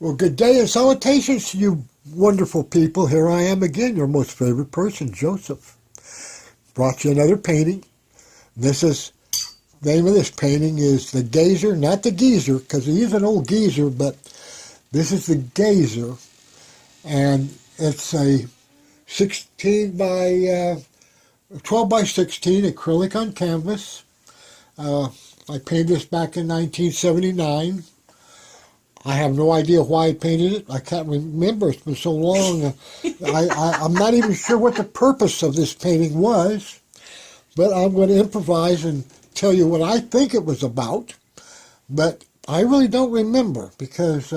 Well, good day and salutations to you wonderful people. Here I am again, your most favorite person, Joseph. Brought you another painting. This is, the name of this painting is The Gazer, not the Geezer, because he is an old geezer, but this is The Gazer. And it's a 12 by 16 acrylic on canvas. I painted this back in 1979. I have no idea why I painted it. I can't remember. It's been so long. I'm not even sure what the purpose of this painting was, but I'm going to improvise and tell you what I think it was about. But I really don't remember because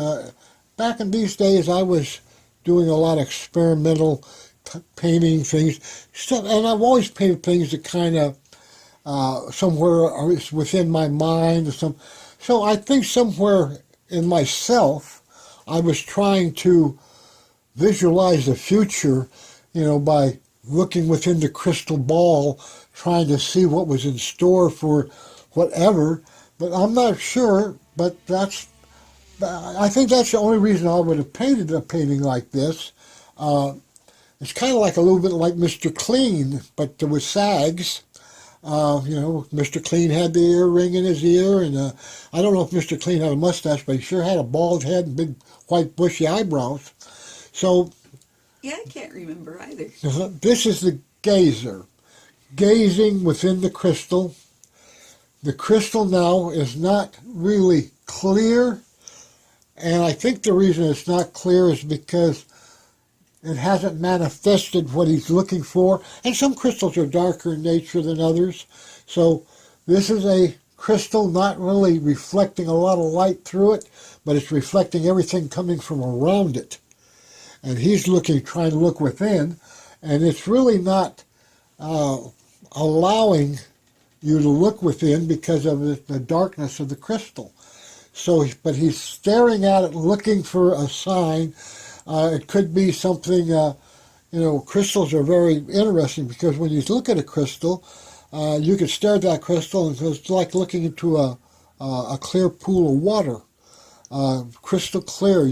back in these days I was doing a lot of experimental painting things, and I've always painted things that kind of somewhere is within my mind. So I think somewhere in myself, I was trying to visualize the future, by looking within the crystal ball, trying to see what was in store for whatever. But I'm not sure, but I think that's the only reason I would have painted a painting like this. It's kind of like a little bit like Mr. Clean, but with sags. Mr. Clean had the earring in his ear, and I don't know if Mr. Clean had a mustache, but he sure had a bald head and big white bushy eyebrows. So, yeah, I can't remember either. This is the gazer, gazing within the crystal. The crystal now is not really clear, and I think the reason it's not clear is because it hasn't manifested what he's looking for. And some crystals are darker in nature than others. So this is a crystal not really reflecting a lot of light through it, but it's reflecting everything coming from around it. And he's trying to look within, and it's really not allowing you to look within because of the darkness of the crystal. But he's staring at it, looking for a sign. It could be something, crystals are very interesting because when you look at a crystal, you can stare at that crystal and it's like looking into a clear pool of water, crystal clear,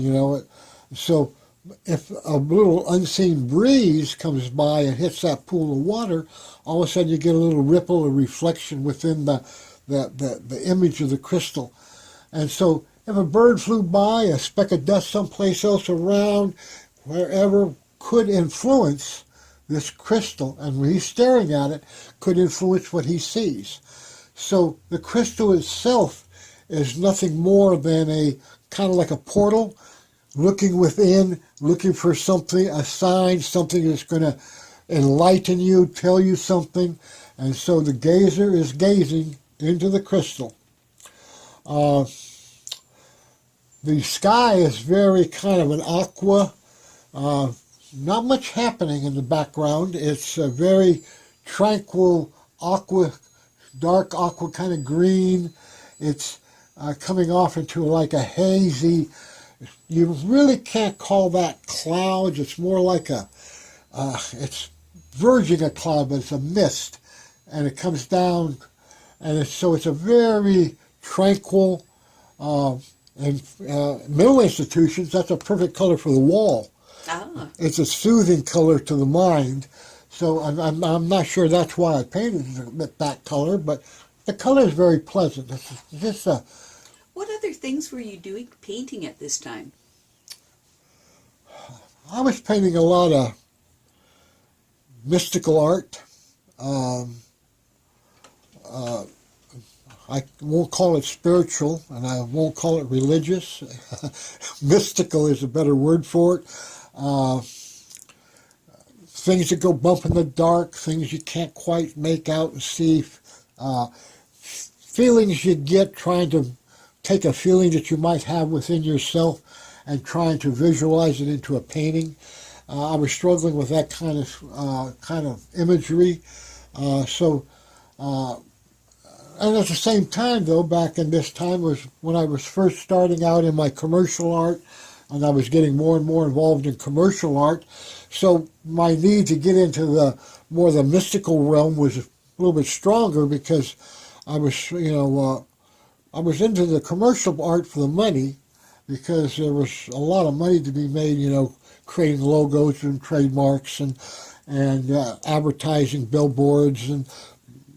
So if a little unseen breeze comes by and hits that pool of water, all of a sudden you get a little ripple, a reflection within the image of the crystal. And so if a bird flew by, a speck of dust someplace else around, wherever, could influence this crystal, and when he's staring at it, could influence what he sees. So the crystal itself is nothing more than a kind of like a portal, looking within, looking for something, a sign, something that's going to enlighten you, tell you something. And so the gazer is gazing into the crystal. The sky is very kind of an aqua, not much happening in the background. It's a very tranquil aqua, dark aqua kind of green. It's coming off into like a hazy, you really can't call that clouds. It's more like it's verging a cloud, but it's a mist. And it comes down, and it's a very tranquil, and mental institutions, that's a perfect color for the wall. Ah. It's a soothing color to the mind. So I'm not sure that's why I painted it that color, but the color is very pleasant. What other things were you doing painting at this time? I was painting a lot of mystical art. I won't call it spiritual, and I won't call it religious. Mystical is a better word for it. Things that go bump in the dark, things you can't quite make out and see. Feelings you get trying to take a feeling that you might have within yourself and trying to visualize it into a painting. I was struggling with that kind of imagery. And at the same time, though, back in this time was when I was first starting out in my commercial art, and I was getting more and more involved in commercial art. So my need to get into the mystical realm was a little bit stronger because I was into the commercial art for the money, because there was a lot of money to be made, creating logos and trademarks and advertising billboards and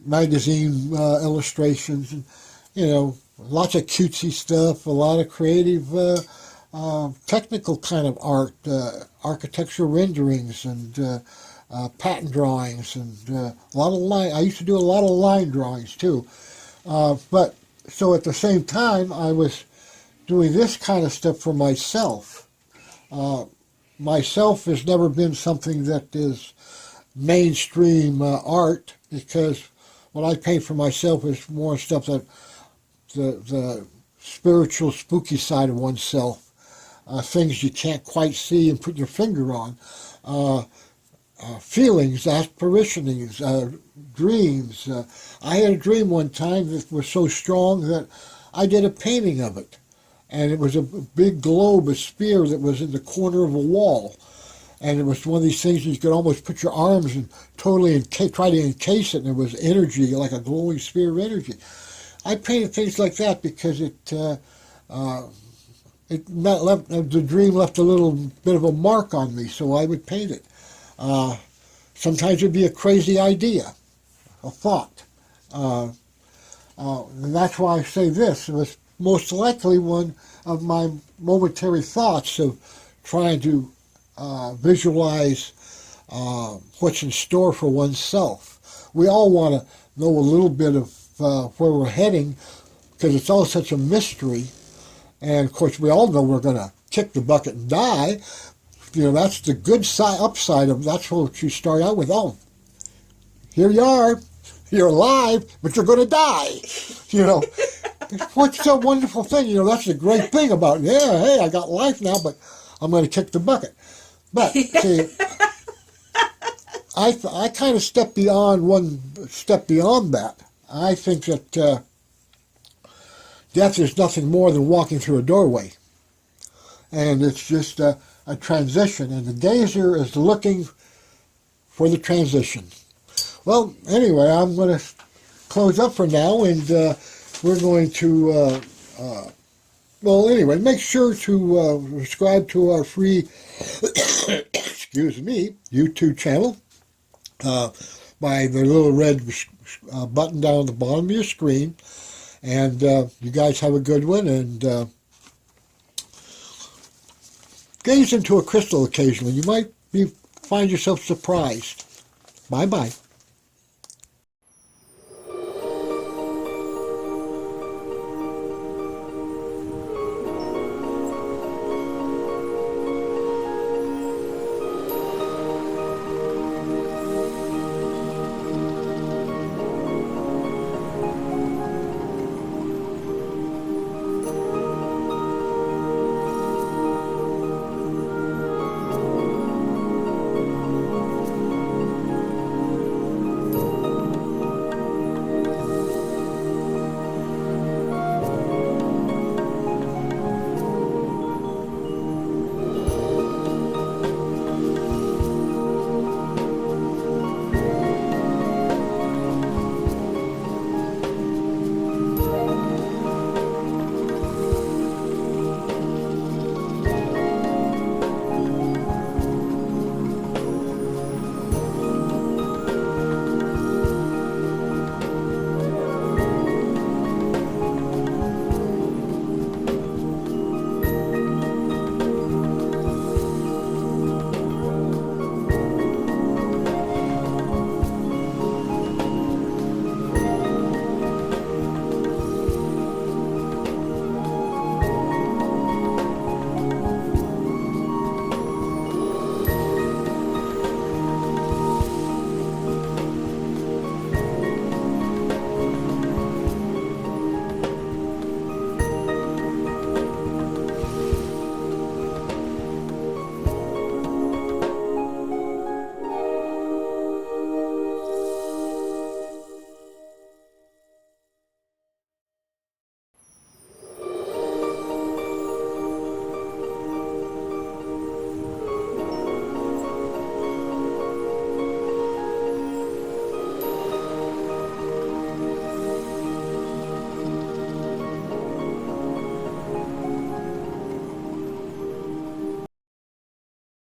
magazine illustrations and, lots of cutesy stuff, a lot of creative technical kind of art, architecture renderings and patent drawings and a lot of line. I used to do a lot of line drawings too. But so at the same time, I was doing this kind of stuff for myself. Myself has never been something that is mainstream art, because what I paint for myself is more stuff that the spiritual, spooky side of oneself, things you can't quite see and put your finger on, feelings, aspirations, dreams. I had a dream one time that was so strong that I did a painting of it. And it was a big globe, a sphere that was in the corner of a wall. And it was one of these things that you could almost put your arms and totally try to encase it, and it was energy, like a glowing sphere of energy. I painted things like that because the dream left a little bit of a mark on me, so I would paint it. Sometimes it would be a crazy idea, a thought. And that's why I say this. It was most likely one of my momentary thoughts of trying to visualize what's in store for oneself. We all want to know a little bit of where we're heading, because it's all such a mystery. And of course, we all know we're going to kick the bucket and die. That's the good side, upside of that's what you start out with. Oh, here you are. You're alive, but you're going to die. What's a wonderful thing? That's the great thing about, hey, I got life now, but I'm going to kick the bucket. But, see, I kind of step beyond that. I think that death is nothing more than walking through a doorway. And it's just a transition, and the gazer is looking for the transition. Well, anyway, I'm going to close up for now, and we're going to, make sure to subscribe to our free, YouTube channel by the little red button down at the bottom of your screen. And you guys have a good one, and gaze into a crystal occasionally. You might find yourself surprised. Bye-bye.